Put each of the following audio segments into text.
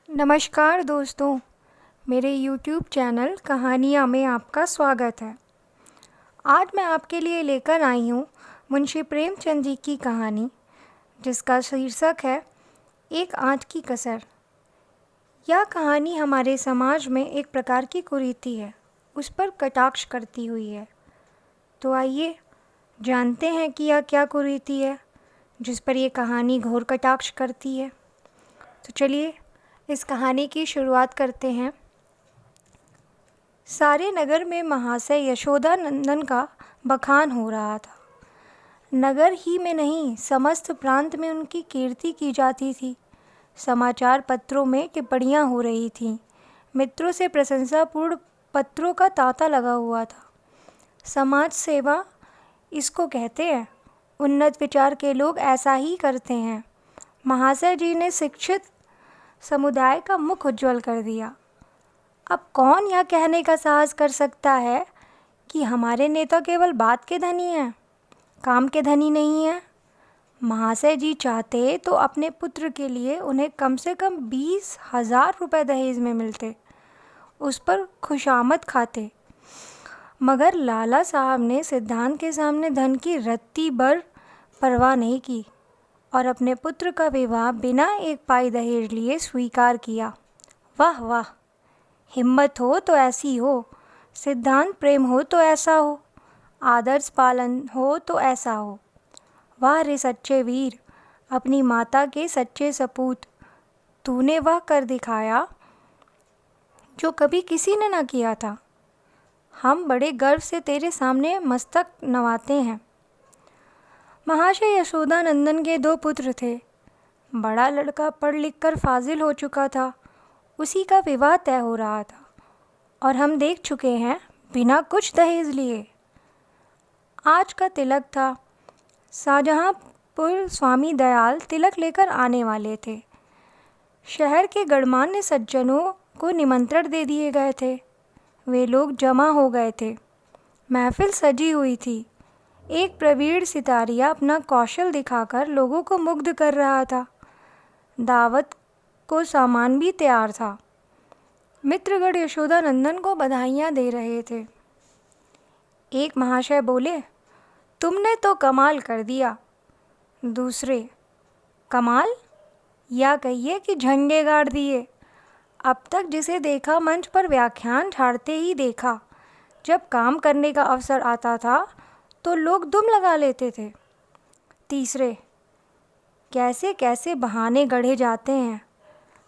नमस्कार दोस्तों, मेरे YouTube चैनल कहानियाँ में आपका स्वागत है। आज मैं आपके लिए लेकर आई हूँ मुंशी प्रेमचंद जी की कहानी, जिसका शीर्षक है एक आंट की कसर। यह कहानी हमारे समाज में एक प्रकार की कुरीति है, उस पर कटाक्ष करती हुई है। तो आइए जानते हैं कि यह क्या कुरीति है जिस पर यह कहानी घोर कटाक्ष करती है। तो चलिए इस कहानी की शुरुआत करते हैं। सारे नगर में महाशय यशोदानंदन का बखान हो रहा था। नगर ही में नहीं, समस्त प्रांत में उनकी कीर्ति की जाती थी। समाचार पत्रों में टिप्पणियां हो रही थीं। मित्रों से प्रशंसापूर्ण पत्रों का तांता लगा हुआ था। समाज सेवा इसको कहते हैं। उन्नत विचार के लोग ऐसा ही करते हैं। महाशय जी ने शिक्षित समुदाय का मुख उज्ज्वल कर दिया। अब कौन यह कहने का साहस कर सकता है कि हमारे नेता केवल बात के धनी हैं, काम के धनी नहीं हैं। महाशय जी चाहते तो अपने पुत्र के लिए उन्हें कम से कम 20,000 रुपये दहेज में मिलते, उस पर खुशामद खाते। मगर लाला साहब ने सिद्धांत के सामने धन की रत्ती भर परवाह नहीं की और अपने पुत्र का विवाह बिना एक पाई दहेज लिए स्वीकार किया। वाह वाह, हिम्मत हो तो ऐसी हो, सिद्धांत प्रेम हो तो ऐसा हो, आदर्श पालन हो तो ऐसा हो। वाह रे सच्चे वीर, अपनी माता के सच्चे सपूत, तूने वह कर दिखाया जो कभी किसी ने ना किया था। हम बड़े गर्व से तेरे सामने मस्तक नवाते हैं। महाशय यशोदानंदन के 2 पुत्र थे। बड़ा लड़का पढ़ लिख कर फाजिल हो चुका था, उसी का विवाह तय हो रहा था और हम देख चुके हैं बिना कुछ दहेज लिए। आज का तिलक था। शाहजहाँपुर स्वामी दयाल तिलक लेकर आने वाले थे। शहर के गणमान्य सज्जनों को निमंत्रण दे दिए गए थे। वे लोग जमा हो गए थे। महफिल सजी हुई थी। एक प्रवीण सितारिया अपना कौशल दिखाकर लोगों को मुग्ध कर रहा था। दावत को सामान भी तैयार था। मित्रगण यशोदानंदन को बधाइयाँ दे रहे थे। एक महाशय बोले, तुमने तो कमाल कर दिया। दूसरे, कमाल या कहिए कि झंडे गाड़ दिए। अब तक जिसे देखा मंच पर व्याख्यान झाड़ते ही देखा। जब काम करने का अवसर आता था तो लोग दुम लगा लेते थे। तीसरे, कैसे कैसे बहाने गढ़े जाते हैं।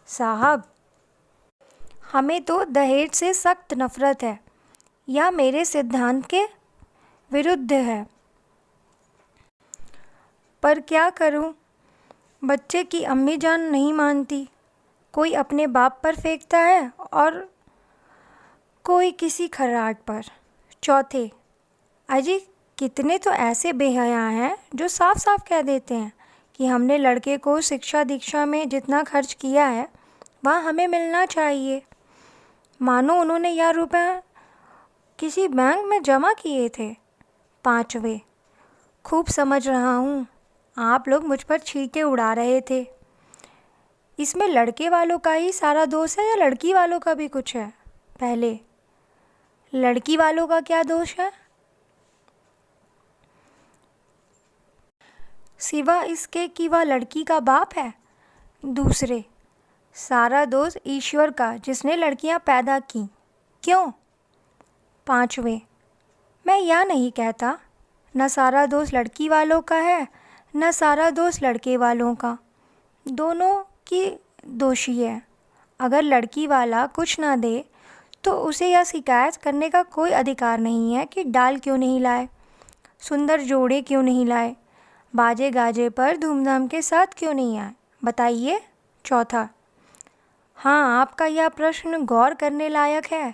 साहब, हमें तो दहेज से सख्त नफरत है। यह मेरे सिद्धांत के विरुद्ध है। पर क्या करूं, बच्चे की अम्मी जान नहीं मानती। कोई अपने बाप पर फेंकता है और कोई किसी खर्राट पर। चौथे, अजी कितने तो ऐसे बेहया हैं जो साफ साफ कह देते हैं कि हमने लड़के को शिक्षा दीक्षा में जितना खर्च किया है वह हमें मिलना चाहिए, मानो उन्होंने यह रुपए किसी बैंक में जमा किए थे। पांचवे, खूब समझ रहा हूँ आप लोग मुझ पर छींटे उड़ा रहे थे। इसमें लड़के वालों का ही सारा दोष है या लड़की वालों का भी कुछ है? पहले, लड़की वालों का क्या दोष है सिवा इसके कि वह लड़की का बाप है? दूसरे, सारा दोष ईश्वर का जिसने लड़कियां पैदा की। क्यों? पांचवे, मैं यह नहीं कहता न सारा दोष लड़की वालों का है न सारा दोष लड़के वालों का, दोनों की दोषी है। अगर लड़की वाला कुछ ना दे तो उसे यह शिकायत करने का कोई अधिकार नहीं है कि डाल क्यों नहीं लाए, सुंदर जोड़े क्यों नहीं लाए, बाजे गाजे पर धूमधाम के साथ क्यों नहीं आए, बताइए। चौथा, हाँ, आपका यह प्रश्न गौर करने लायक है।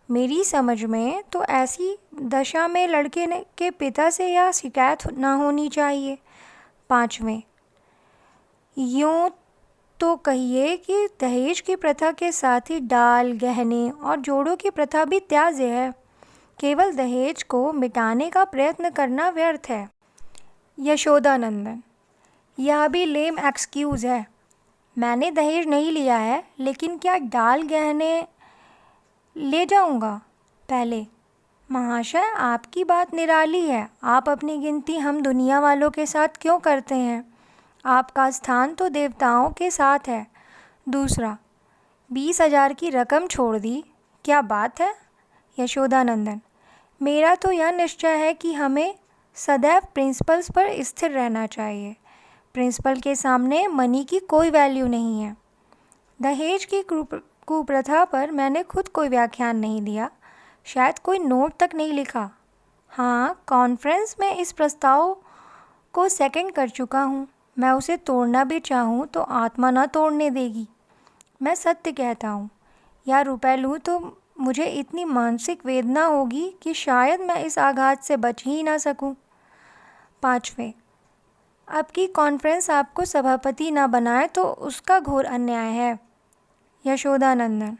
मेरी समझ में तो ऐसी दशा में लड़के के पिता से यह शिकायत ना होनी चाहिए। पांचवें, यूँ तो कहिए कि दहेज की प्रथा के साथ ही डाल, गहने और जोड़ों की प्रथा भी त्याज्य है। केवल दहेज को मिटाने का प्रयत्न करना व्यर्थ है। यशोदानंदन, यह भी लेम एक्सक्यूज़ है। मैंने दहेज नहीं लिया है, लेकिन क्या डाल गहने ले जाऊंगा? पहले, महाशय, आपकी बात निराली है। आप अपनी गिनती हम दुनिया वालों के साथ क्यों करते हैं? आपका स्थान तो देवताओं के साथ है। दूसरा, 20,000 की रकम छोड़ दी, क्या बात है? यशोदानंदन, मेरा तो यह निश्चय है कि हमें सदैव प्रिंसिपल्स पर स्थिर रहना चाहिए। प्रिंसिपल के सामने मनी की कोई वैल्यू नहीं है। दहेज की कुप्रथा पर मैंने खुद कोई व्याख्यान नहीं दिया, शायद कोई नोट तक नहीं लिखा। हाँ, कॉन्फ्रेंस में इस प्रस्ताव को सेकंड कर चुका हूँ। मैं उसे तोड़ना भी चाहूँ तो आत्मा ना तोड़ने देगी। मैं सत्य कहता हूँ, या रुपए लूँ तो मुझे इतनी मानसिक वेदना होगी कि शायद मैं इस आघात से बच ही ना सकूँ। 5वें, अब की कॉन्फ्रेंस आपको सभापति ना बनाए तो उसका घोर अन्याय है। यशोदानंदन,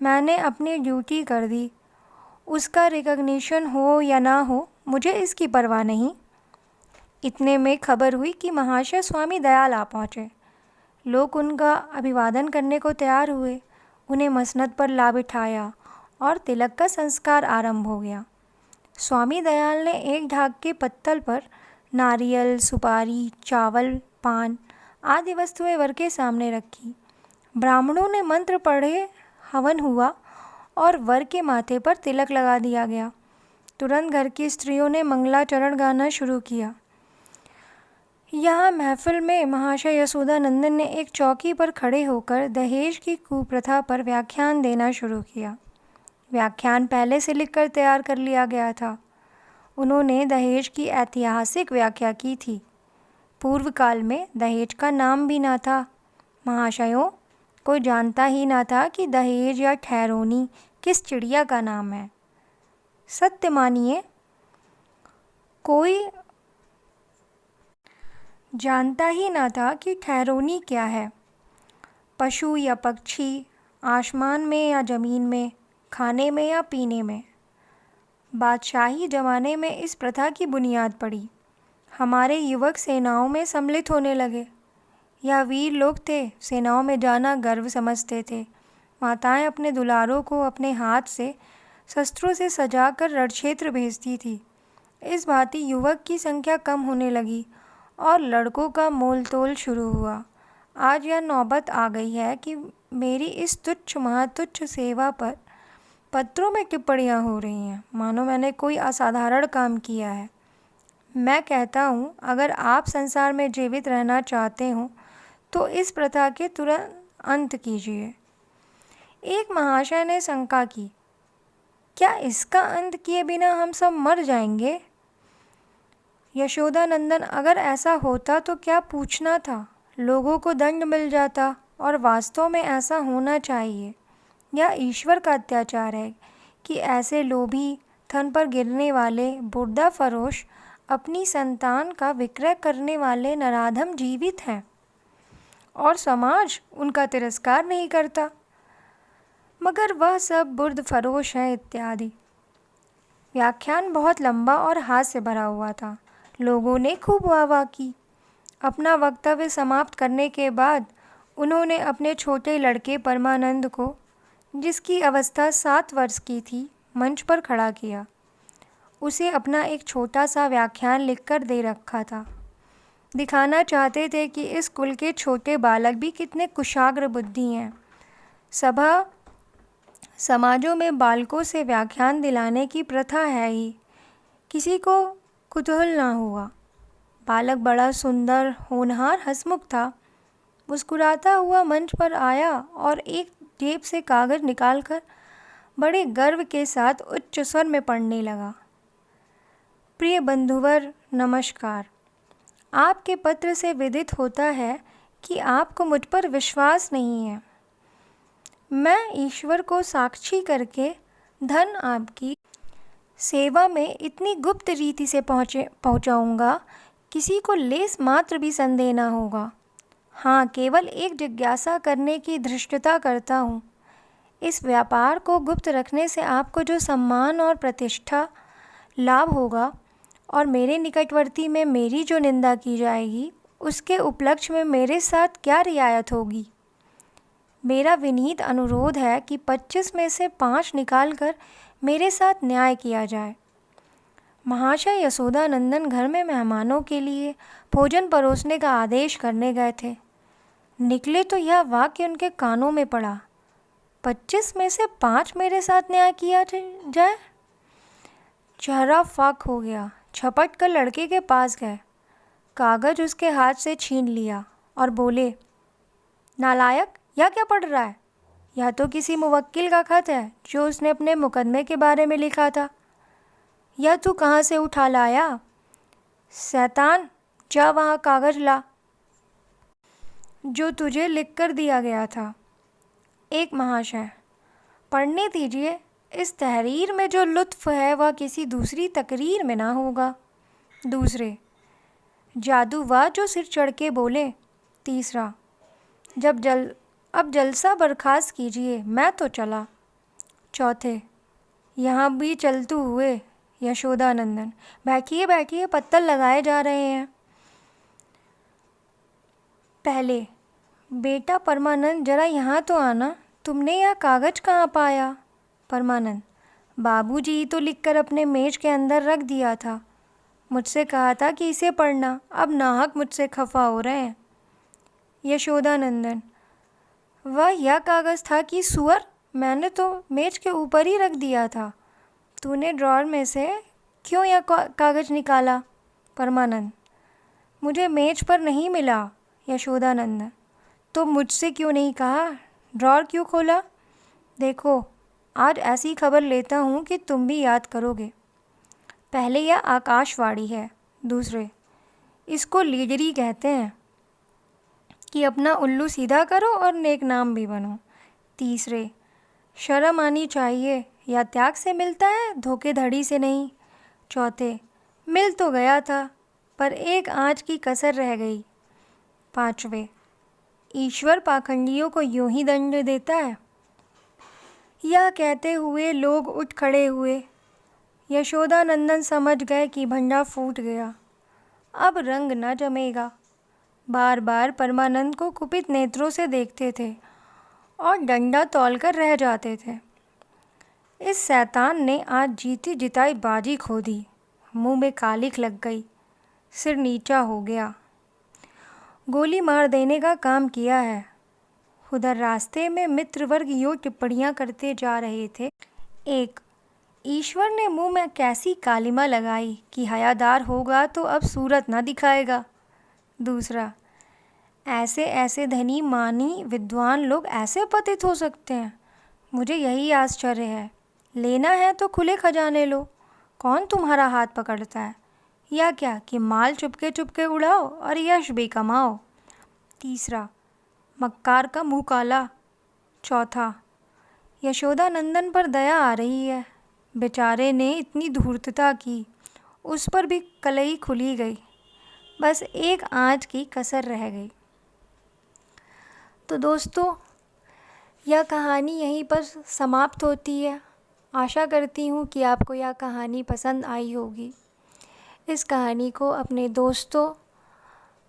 मैंने अपनी ड्यूटी कर दी। उसका रिकग्निशन हो या ना हो, मुझे इसकी परवाह नहीं। इतने में खबर हुई कि महाशय स्वामी दयाल आ पहुँचे। लोग उनका अभिवादन करने को तैयार हुए। उन्हें मसनद पर ला बिठाया और तिलक का संस्कार आरंभ हो गया। स्वामी दयाल ने एक ढाक के पत्तल पर नारियल, सुपारी, चावल, पान आदि वस्तुएं वर के सामने रखी। ब्राह्मणों ने मंत्र पढ़े, हवन हुआ और वर के माथे पर तिलक लगा दिया गया। तुरंत घर की स्त्रियों ने मंगलाचरण गाना शुरू किया। यहाँ महफिल में महाशय यशोदानंदन ने एक चौकी पर खड़े होकर दहेज की कुप्रथा पर व्याख्यान देना शुरू किया। व्याख्यान पहले से लिखकर तैयार कर लिया गया था। उन्होंने दहेज की ऐतिहासिक व्याख्या की थी। पूर्व काल में दहेज का नाम भी ना था। महाशयों, कोई जानता ही ना था कि दहेज या ठहरोनी किस चिड़िया का नाम है। सत्य मानिए, कोई जानता ही ना था कि ठहरोनी क्या है। पशु या पक्षी, आसमान में या ज़मीन में, खाने में या पीने में। बादशाही ज़माने में इस प्रथा की बुनियाद पड़ी। हमारे युवक सेनाओं में सम्मिलित होने लगे। यह वीर लोग थे, सेनाओं में जाना गर्व समझते थे। माताएं अपने दुलारों को अपने हाथ से शस्त्रों से सजाकर रणक्षेत्र भेजती थी। इस भांति युवक की संख्या कम होने लगी और लड़कों का मोल तोल शुरू हुआ। आज यह नौबत आ गई है कि मेरी इस तुच्छ महातुच्छ सेवा पर पत्रों में टिप्पणियाँ हो रही हैं, मानो मैंने कोई असाधारण काम किया है। मैं कहता हूँ, अगर आप संसार में जीवित रहना चाहते हो तो इस प्रथा के तुरंत अंत कीजिए। एक महाशय ने शंका की, क्या इसका अंत किए बिना हम सब मर जाएंगे? यशोदानंदन, अगर ऐसा होता तो क्या पूछना था? लोगों को दंड मिल जाता। और वास्तव में ऐसा होना चाहिए। यह ईश्वर का अत्याचार है कि ऐसे लोभी, थन पर गिरने वाले, बुर्दा फरोश, अपनी संतान का विक्रय करने वाले नराधम जीवित हैं और समाज उनका तिरस्कार नहीं करता, मगर वह सब बुर्द फरोश हैं इत्यादि। व्याख्यान बहुत लंबा और हास्य भरा हुआ था। लोगों ने खूब वाहवाही की। अपना वक्तव्य समाप्त करने के बाद उन्होंने अपने छोटे लड़के परमानंद को, जिसकी अवस्था 7 वर्ष की थी, मंच पर खड़ा किया। उसे अपना एक छोटा सा व्याख्यान लिखकर दे रखा था। दिखाना चाहते थे कि इस कुल के छोटे बालक भी कितने कुशाग्र बुद्धि हैं। सभा समाजों में बालकों से व्याख्यान दिलाने की प्रथा है ही। किसी को कुतूहल ना हुआ। बालक बड़ा सुंदर, होनहार, हंसमुख था। मुस्कुराता हुआ मंच पर आया और एक जेब से कागज निकालकर बड़े गर्व के साथ उच्च स्वर में पढ़ने लगा। प्रिय बंधुवर, नमस्कार। आपके पत्र से विदित होता है कि आपको मुझ पर विश्वास नहीं है। मैं ईश्वर को साक्षी करके धन आपकी सेवा में इतनी गुप्त रीति से पहुंचाऊंगा, किसी को लेस मात्र भी संदेह न होगा। हाँ, केवल एक जिज्ञासा करने की धृष्टता करता हूँ। इस व्यापार को गुप्त रखने से आपको जो सम्मान और प्रतिष्ठा लाभ होगा और मेरे निकटवर्ती में मेरी जो निंदा की जाएगी, उसके उपलक्ष्य में मेरे साथ क्या रियायत होगी। मेरा विनीत अनुरोध है कि 25 में से 5 निकालकर मेरे साथ न्याय किया जाए। महाशय यशोदानंदन घर में मेहमानों के लिए भोजन परोसने का आदेश करने गए थे। निकले तो यह वाक्य उनके कानों में पड़ा, 25 में से 5 मेरे साथ न्याय किया जाए। चेहरा फाक हो गया। झपट कर लड़के के पास गए, कागज उसके हाथ से छीन लिया और बोले, नालायक, यह क्या पढ़ रहा है? यह तो किसी मुवक्किल का खत है जो उसने अपने मुकदमे के बारे में लिखा था। यह तू कहाँ से उठा लाया? शैतान, जा वहाँ कागज ला जो तुझे लिख कर दिया गया था। एक महाशय, पढ़ने दीजिए। इस तहरीर में जो लुत्फ़ है वह किसी दूसरी तकरीर में ना होगा। दूसरे, जादूवा जो सिर चढ़ के बोले। तीसरा, अब जलसा बर्खास्त कीजिए, मैं तो चला। चौथे, यहाँ भी चलते हुए यशोदानंदन, बैठिए बैठिए, पत्तल लगाए जा रहे हैं। पहले, बेटा परमानंद, जरा यहाँ तो आना, तुमने यह कागज कहाँ पाया? परमानंद, बाबूजी तो लिखकर अपने मेज के अंदर रख दिया था। मुझसे कहा था कि इसे पढ़ना, अब नाहक मुझसे खफा हो रहे हैं। यशोदानंदन, वह यह कागज़ था कि सुअर, मैंने तो मेज के ऊपर ही रख दिया था। तूने ड्रॉर में से क्यों यह कागज़ निकाला? परमानंद, मुझे मेज पर नहीं मिला। यशोदानंदन, तो मुझसे क्यों नहीं कहा? ड्रॉर क्यों खोला? देखो, आज ऐसी खबर लेता हूँ कि तुम भी याद करोगे। पहले यह आकाशवाणी है। दूसरे, इसको लीडरी कहते हैं कि अपना उल्लू सीधा करो और नेक नाम भी बनो। तीसरे, शर्म आनी चाहिए, या त्याग से मिलता है, धोखेधड़ी से नहीं। चौथे, मिल तो गया था पर एक आँच की कसर रह गई। पाँचवें, ईश्वर पाखंडियों को यूं ही दंड देता है। यह कहते हुए लोग उठ खड़े हुए। यशोदानंदन समझ गए कि भंडा फूट गया, अब रंग न जमेगा। बार बार परमानंद को कुपित नेत्रों से देखते थे और डंडा तौलकर रह जाते थे। इस शैतान ने आज जीती जिताई बाजी खो दी। मुंह में कालिख लग गई, सिर नीचा हो गया। गोली मार देने का काम किया है। उधर रास्ते में मित्रवर्ग यूँ टिप्पणियाँ करते जा रहे थे। एक, ईश्वर ने मुंह में कैसी कालिमा लगाई कि हयादार होगा तो अब सूरत न दिखाएगा। दूसरा, ऐसे ऐसे धनी मानी विद्वान लोग ऐसे पतित हो सकते हैं, मुझे यही आश्चर्य है। लेना है तो खुले खजाने लो, कौन तुम्हारा हाथ पकड़ता है? या क्या कि माल चुपके चुपके उड़ाओ और यश भी कमाओ। तीसरा, मक्कार का मुँह काला। चौथा, यशोदानंदन पर दया आ रही है। बेचारे ने इतनी धूर्तता की, उस पर भी कलई खुली गई, बस एक आँच की कसर रह गई। तो दोस्तों, यह कहानी यहीं पर समाप्त होती है। आशा करती हूँ कि आपको यह कहानी पसंद आई होगी। इस कहानी को अपने दोस्तों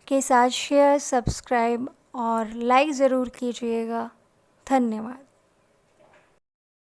के साथ शेयर, सब्सक्राइब और लाइक ज़रूर कीजिएगा। धन्यवाद।